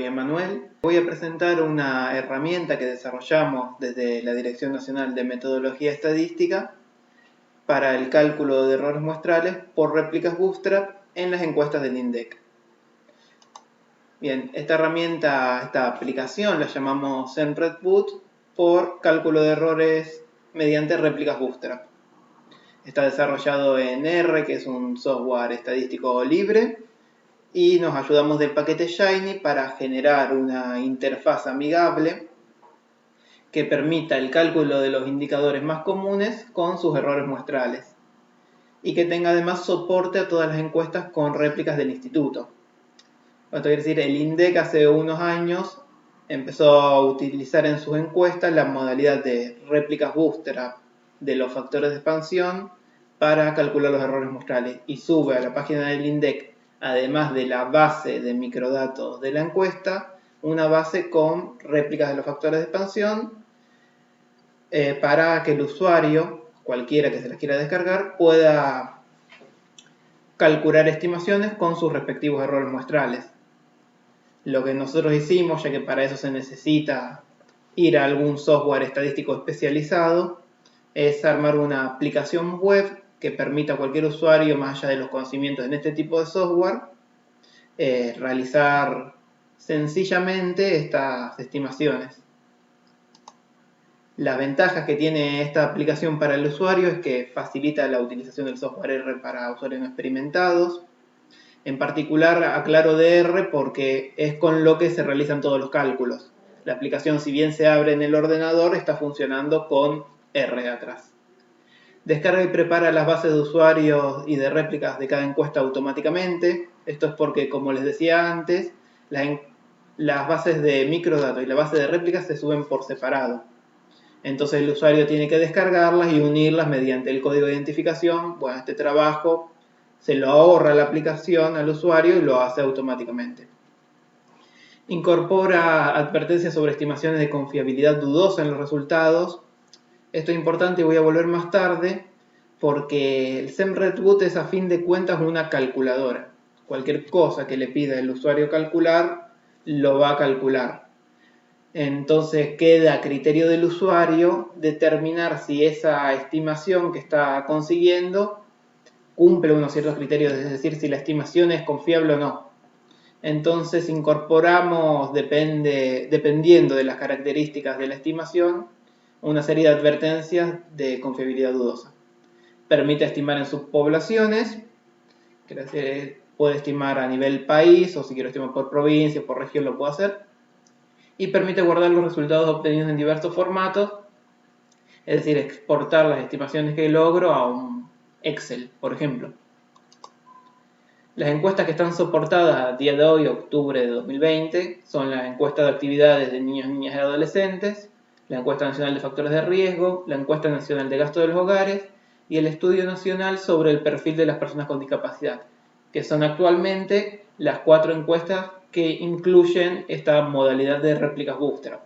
soy Emanuel. Voy a presentar una herramienta que desarrollamos desde la Dirección Nacional de Metodología Estadística para el cálculo de errores muestrales por réplicas Bootstrap en las encuestas del INDEC. Bien, esta aplicación la llamamos SEMrushBoot por cálculo de errores mediante réplicas Bootstrap. Está desarrollado en R, que es un software estadístico libre, y nos ayudamos del paquete Shiny para generar una interfaz amigable que permita el cálculo de los indicadores más comunes con sus errores muestrales y que tenga además soporte a todas las encuestas con réplicas del instituto. Esto quiere decir, el INDEC hace unos años empezó a utilizar en sus encuestas la modalidad de réplicas Bootstrap de los factores de expansión para calcular los errores muestrales y sube a la página del INDEC, además de la base de microdatos de la encuesta, una base con réplicas de los factores de expansión para que el usuario, cualquiera que se las quiera descargar, pueda calcular estimaciones con sus respectivos errores muestrales. Lo que nosotros hicimos, ya que para eso se necesita ir a algún software estadístico especializado, es armar una aplicación web que permita a cualquier usuario, más allá de los conocimientos en este tipo de software, realizar sencillamente estas estimaciones. Las ventajas que tiene esta aplicación para el usuario es que facilita la utilización del software R para usuarios no experimentados. En particular aclaro de R porque es con lo que se realizan todos los cálculos. La aplicación, si bien se abre en el ordenador, está funcionando con R atrás. Descarga y prepara las bases de usuarios y de réplicas de cada encuesta automáticamente. Esto es porque, como les decía antes, las bases de microdatos y la base de réplicas se suben por separado. Entonces el usuario tiene que descargarlas y unirlas mediante el código de identificación. Bueno, este trabajo se lo ahorra la aplicación al usuario y lo hace automáticamente. Incorpora advertencias sobre estimaciones de confiabilidad dudosa en los resultados. Esto es importante y voy a volver más tarde porque el SEMrushBoot es a fin de cuentas una calculadora. Cualquier cosa que le pida el usuario calcular, lo va a calcular. Entonces queda a criterio del usuario determinar si esa estimación que está consiguiendo cumple unos ciertos criterios, es decir, si la estimación es confiable o no. Entonces incorporamos, dependiendo de las características de la estimación, una serie de advertencias de confiabilidad dudosa. Permite estimar en subpoblaciones, puede estimar a nivel país, o si quiero estimar por provincia o por región lo puedo hacer, y permite guardar los resultados obtenidos en diversos formatos, es decir, exportar las estimaciones que logro a un Excel, por ejemplo. Las encuestas que están soportadas a día de hoy, octubre de 2020, son la encuesta de actividades de niños, niñas y adolescentes, la encuesta nacional de factores de riesgo, la encuesta nacional de gasto de los hogares y el estudio nacional sobre el perfil de las personas con discapacidad, que son actualmente las 4 encuestas que incluyen esta modalidad de réplicas Bootstrap.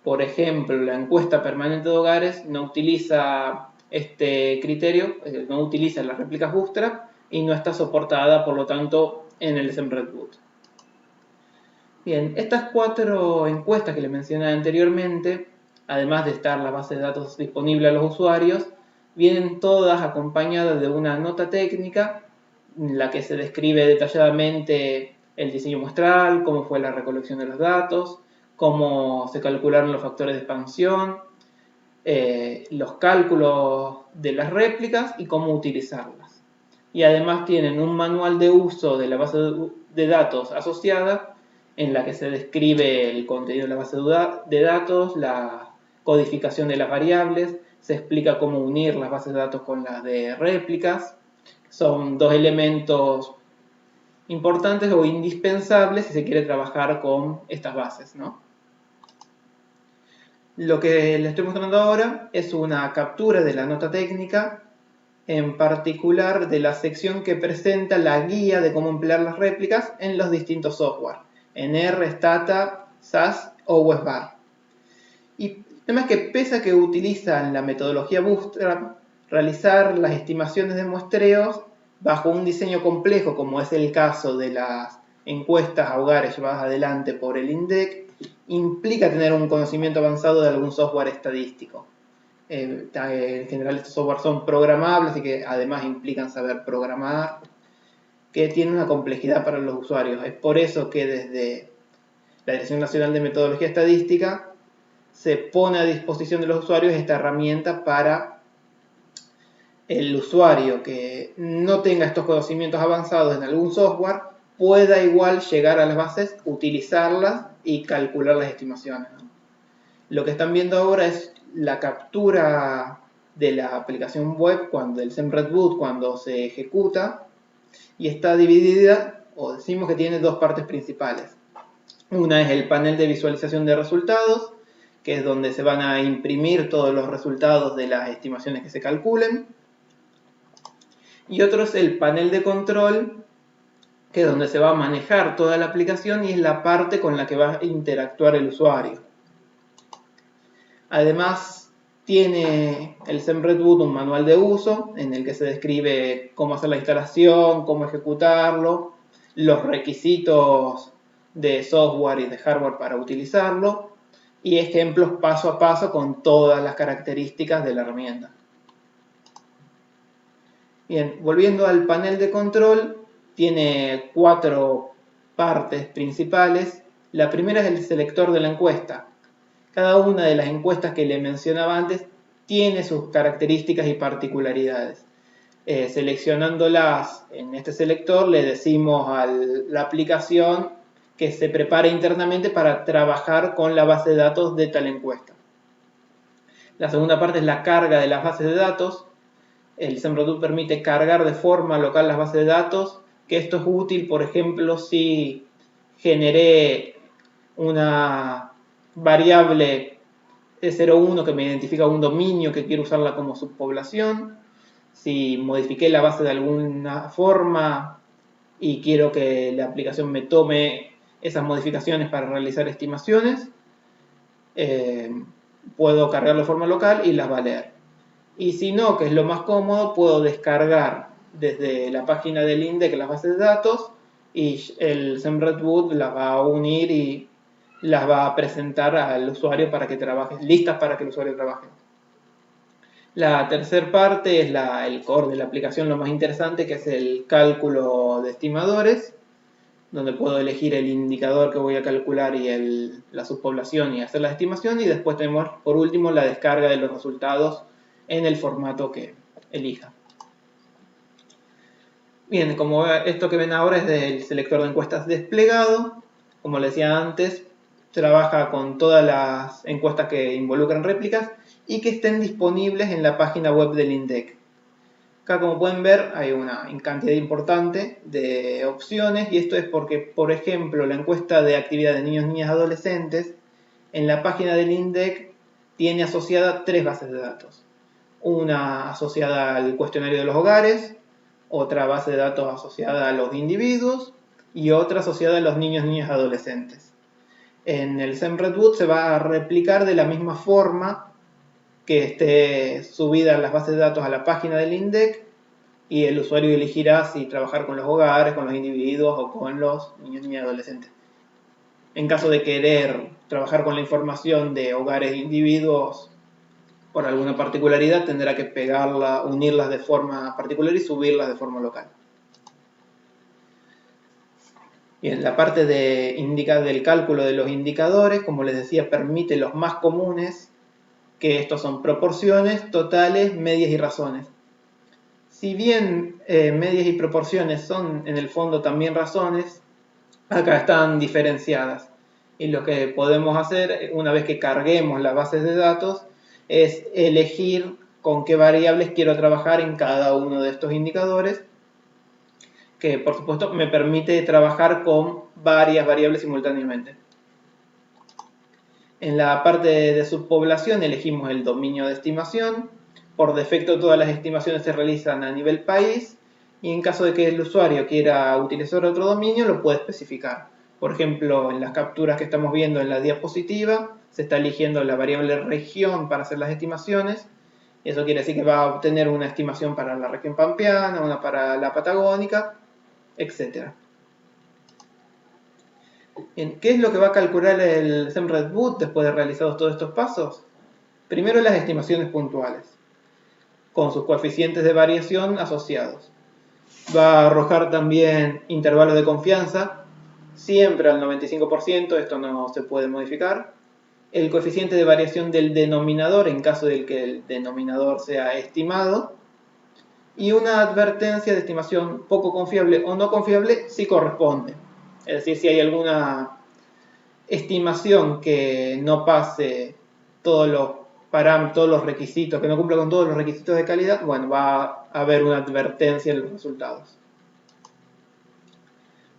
Por ejemplo, la encuesta permanente de hogares no utiliza este criterio, no utiliza las réplicas Bootstrap y no está soportada, por lo tanto, en el SEMrushBoot. Bien, estas 4 encuestas que les mencioné anteriormente, además de estar la base de datos disponible a los usuarios, vienen todas acompañadas de una nota técnica en la que se describe detalladamente el diseño muestral, cómo fue la recolección de los datos, cómo se calcularon los factores de expansión, los cálculos de las réplicas y cómo utilizarlas. Y además tienen un manual de uso de la base de datos asociada en la que se describe el contenido de la base de datos, la codificación de las variables, se explica cómo unir las bases de datos con las de réplicas. Son 2 elementos importantes o indispensables si se quiere trabajar con estas bases, ¿no? Lo que les estoy mostrando ahora es una captura de la nota técnica, en particular de la sección que presenta la guía de cómo emplear las réplicas en los distintos software, en R, Stata, SAS o WebBar. Y el tema es que pese a que utilizan la metodología Bootstrap, realizar las estimaciones de muestreos bajo un diseño complejo, como es el caso de las encuestas a hogares llevadas adelante por el INDEC, implica tener un conocimiento avanzado de algún software estadístico. En general estos software son programables y que además implican saber programar, que tiene una complejidad para los usuarios. Es por eso que desde la Dirección Nacional de Metodología Estadística se pone a disposición de los usuarios esta herramienta para el usuario que no tenga estos conocimientos avanzados en algún software pueda igual llegar a las bases, utilizarlas y calcular las estimaciones. Lo que están viendo ahora es la captura de la aplicación web del SEMrush cuando se ejecuta, y está dividida, o decimos que tiene dos partes principales. Una es el panel de visualización de resultados, que es donde se van a imprimir todos los resultados de las estimaciones que se calculen. Y otro es el panel de control, que es donde se va a manejar toda la aplicación y es la parte con la que va a interactuar el usuario. Además, tiene el SEMrush un manual de uso en el que se describe cómo hacer la instalación, cómo ejecutarlo, los requisitos de software y de hardware para utilizarlo y ejemplos paso a paso con todas las características de la herramienta. Bien, volviendo al panel de control, tiene 4 partes principales. La primera es el selector de la encuesta. Cada una de las encuestas que le mencionaba antes tiene sus características y particularidades. Seleccionándolas en este selector le decimos a la aplicación que se prepare internamente para trabajar con la base de datos de tal encuesta. La segunda parte es la carga de las bases de datos. El SEMrush permite cargar de forma local las bases de datos, que esto es útil, por ejemplo, si generé una variable E01 que me identifica un dominio que quiero usarla como subpoblación, si modifiqué la base de alguna forma y quiero que la aplicación me tome esas modificaciones para realizar estimaciones, puedo cargarlo de forma local y las va a leer. Y si no, que es lo más cómodo, puedo descargar desde la página del INDEC las bases de datos y el SEMrush las va a unir y las va a presentar al usuario para que trabaje, listas para que el usuario trabaje. La tercera parte es el core de la aplicación, lo más interesante, que es el cálculo de estimadores, donde puedo elegir el indicador que voy a calcular y la subpoblación y hacer la estimación, y después tenemos por último la descarga de los resultados en el formato que elija. Bien, como esto que ven ahora es del selector de encuestas desplegado. Como les decía antes, trabaja con todas las encuestas que involucran réplicas y que estén disponibles en la página web del INDEC. Acá, como pueden ver, hay una cantidad importante de opciones, y esto es porque, por ejemplo, la encuesta de actividad de niños, niñas, adolescentes en la página del INDEC tiene asociada 3 bases de datos. Una asociada al cuestionario de los hogares, otra base de datos asociada a los individuos y otra asociada a los niños, niñas, adolescentes. En el SEMrush se va a replicar de la misma forma que esté subida las bases de datos a la página del INDEC, y el usuario elegirá si trabajar con los hogares, con los individuos o con los niños, niñas, adolescentes. En caso de querer trabajar con la información de hogares e individuos por alguna particularidad, tendrá que pegarla, unirlas de forma particular y subirlas de forma local. Bien, la parte del cálculo de los indicadores, como les decía, permite los más comunes, que estos son proporciones, totales, medias y razones. Si bien medias y proporciones son en el fondo también razones, acá están diferenciadas. Y lo que podemos hacer, una vez que carguemos las bases de datos, es elegir con qué variables quiero trabajar en cada uno de estos indicadores, que por supuesto me permite trabajar con varias variables simultáneamente. En la parte de subpoblación elegimos el dominio de estimación. Por defecto todas las estimaciones se realizan a nivel país, y en caso de que el usuario quiera utilizar otro dominio lo puede especificar. Por ejemplo, en las capturas que estamos viendo en la diapositiva se está eligiendo la variable región para hacer las estimaciones. Eso quiere decir que va a obtener una estimación para la región pampeana, una para la patagónica, etc. Bien, ¿qué es lo que va a calcular el SEMRedBoot después de realizados todos estos pasos? Primero las estimaciones puntuales, con sus coeficientes de variación asociados. Va a arrojar también intervalos de confianza, siempre al 95%, esto no se puede modificar. El coeficiente de variación del denominador en caso de que el denominador sea estimado. Y una advertencia de estimación poco confiable o no confiable si corresponde. Es decir, si hay alguna estimación que no pase todos los parámetros, todos los requisitos, que no cumpla con todos los requisitos de calidad, bueno, va a haber una advertencia en los resultados.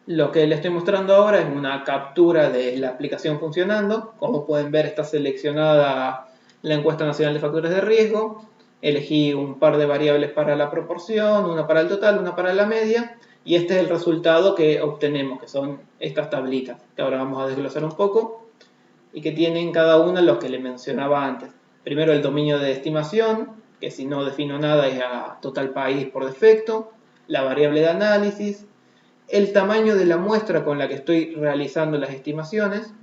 Lo que les estoy mostrando ahora es una captura de la aplicación funcionando. Como pueden ver, está seleccionada la encuesta nacional de factores de riesgo. Elegí un par de variables para la proporción, una para el total, una para la media. Y este es el resultado que obtenemos, que son estas tablitas, que ahora vamos a desglosar un poco, y que tienen cada una lo que les mencionaba antes. Primero el dominio de estimación, que si no defino nada es a total país por defecto. La variable de análisis, el tamaño de la muestra con la que estoy realizando las estimaciones.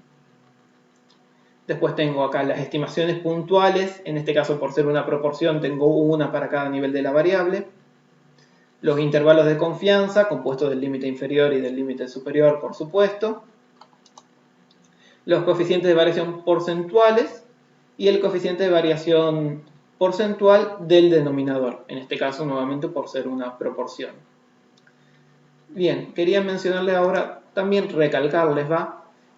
Después tengo acá las estimaciones puntuales, en este caso por ser una proporción tengo una para cada nivel de la variable. Los intervalos de confianza, compuestos del límite inferior y del límite superior, por supuesto. Los coeficientes de variación porcentuales y el coeficiente de variación porcentual del denominador, en este caso nuevamente por ser una proporción. Bien, quería mencionarles ahora, también recalcarles,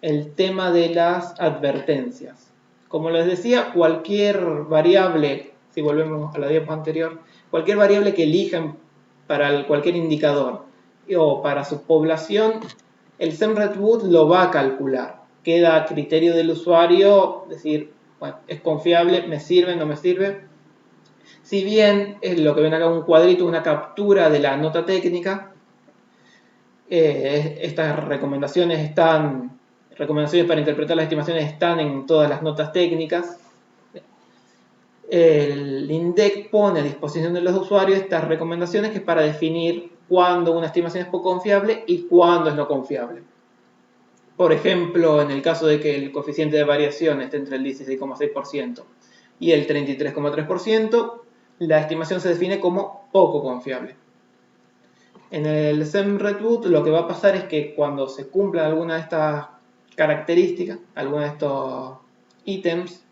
el tema de las advertencias. Como les decía, cualquier variable, si volvemos a la diapositiva anterior, cualquier variable que elijan para cualquier indicador o para su población, el SEMRedBoot lo va a calcular. Queda a criterio del usuario decir, bueno, es confiable, me sirve, no me sirve. Si bien es lo que ven acá, un cuadrito, una captura de la nota técnica, estas recomendaciones para interpretar las estimaciones están en todas las notas técnicas. El INDEC pone a disposición de los usuarios estas recomendaciones que es para definir cuándo una estimación es poco confiable y cuándo es no confiable. Por ejemplo, en el caso de que el coeficiente de variación esté entre el 16,6% y el 33,3%, la estimación se define como poco confiable. En el SEMRedBoot lo que va a pasar es que cuando se cumplan alguna de estas características, algunos de estos ítems,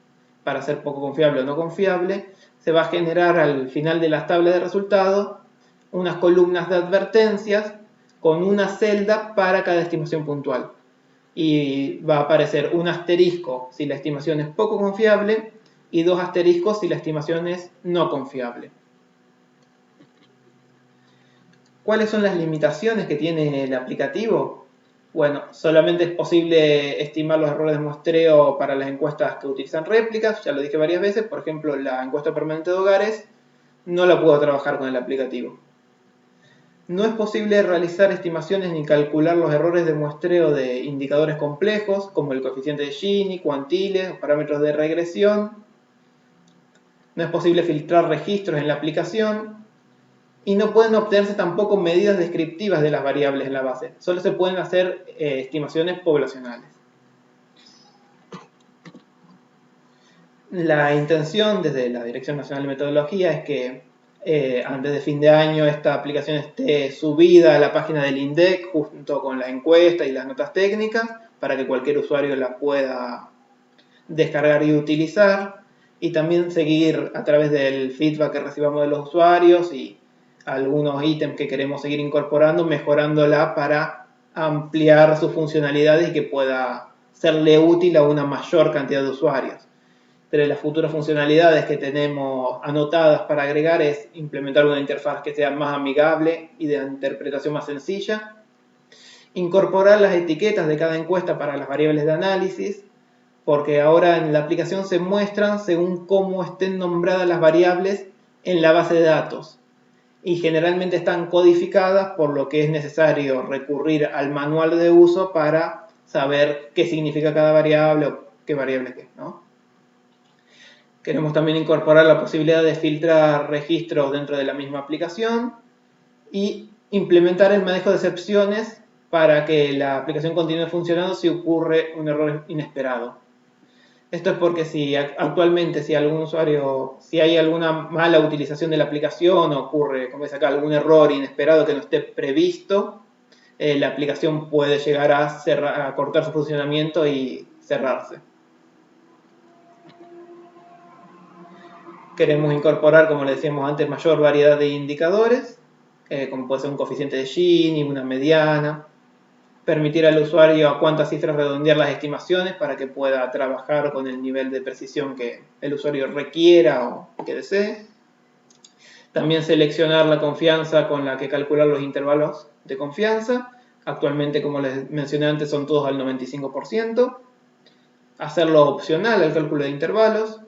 para ser poco confiable o no confiable, se va a generar al final de las tablas de resultados unas columnas de advertencias con una celda para cada estimación puntual. Y va a aparecer un asterisco si la estimación es poco confiable y dos asteriscos si la estimación es no confiable. ¿Cuáles son las limitaciones que tiene el aplicativo? Bueno, solamente es posible estimar los errores de muestreo para las encuestas que utilizan réplicas, ya lo dije varias veces, por ejemplo la encuesta permanente de hogares no la puedo trabajar con el aplicativo. No es posible realizar estimaciones ni calcular los errores de muestreo de indicadores complejos como el coeficiente de Gini, cuantiles o parámetros de regresión. No es posible filtrar registros en la aplicación. Y no pueden obtenerse tampoco medidas descriptivas de las variables en la base. Solo se pueden hacer estimaciones poblacionales. La intención desde la Dirección Nacional de Metodología es que antes de fin de año esta aplicación esté subida a la página del INDEC junto con la encuesta y las notas técnicas para que cualquier usuario la pueda descargar y utilizar, y también seguir a través del feedback que recibamos de los usuarios y algunos ítems que queremos seguir incorporando, mejorándola para ampliar sus funcionalidades y que pueda serle útil a una mayor cantidad de usuarios. Entre las futuras funcionalidades que tenemos anotadas para agregar es implementar una interfaz que sea más amigable y de interpretación más sencilla, incorporar las etiquetas de cada encuesta para las variables de análisis, porque ahora en la aplicación se muestran según cómo estén nombradas las variables en la base de datos y generalmente están codificadas, por lo que es necesario recurrir al manual de uso para saber qué significa cada variable o qué variable qué, ¿no? Queremos también incorporar la posibilidad de filtrar registros dentro de la misma aplicación y implementar el manejo de excepciones para que la aplicación continúe funcionando si ocurre un error inesperado. Esto es porque si actualmente si algún usuario, si hay alguna mala utilización de la aplicación o ocurre, como ves acá, algún error inesperado que no esté previsto, la aplicación puede llegar a cortar su funcionamiento y cerrarse. Queremos incorporar, como le decíamos antes, mayor variedad de indicadores, como puede ser un coeficiente de Gini, una mediana, permitir al usuario a cuántas cifras redondear las estimaciones para que pueda trabajar con el nivel de precisión que el usuario requiera o que desee. También seleccionar la confianza con la que calcular los intervalos de confianza. Actualmente, como les mencioné antes, son todos al 95%. Hacerlo opcional el cálculo de intervalos.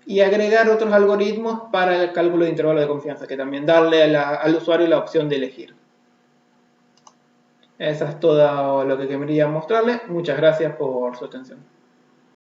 Y agregar otros algoritmos para el cálculo de intervalos de confianza, que también darle al usuario la opción de elegir. Eso es todo lo que quería mostrarles. Muchas gracias por su atención.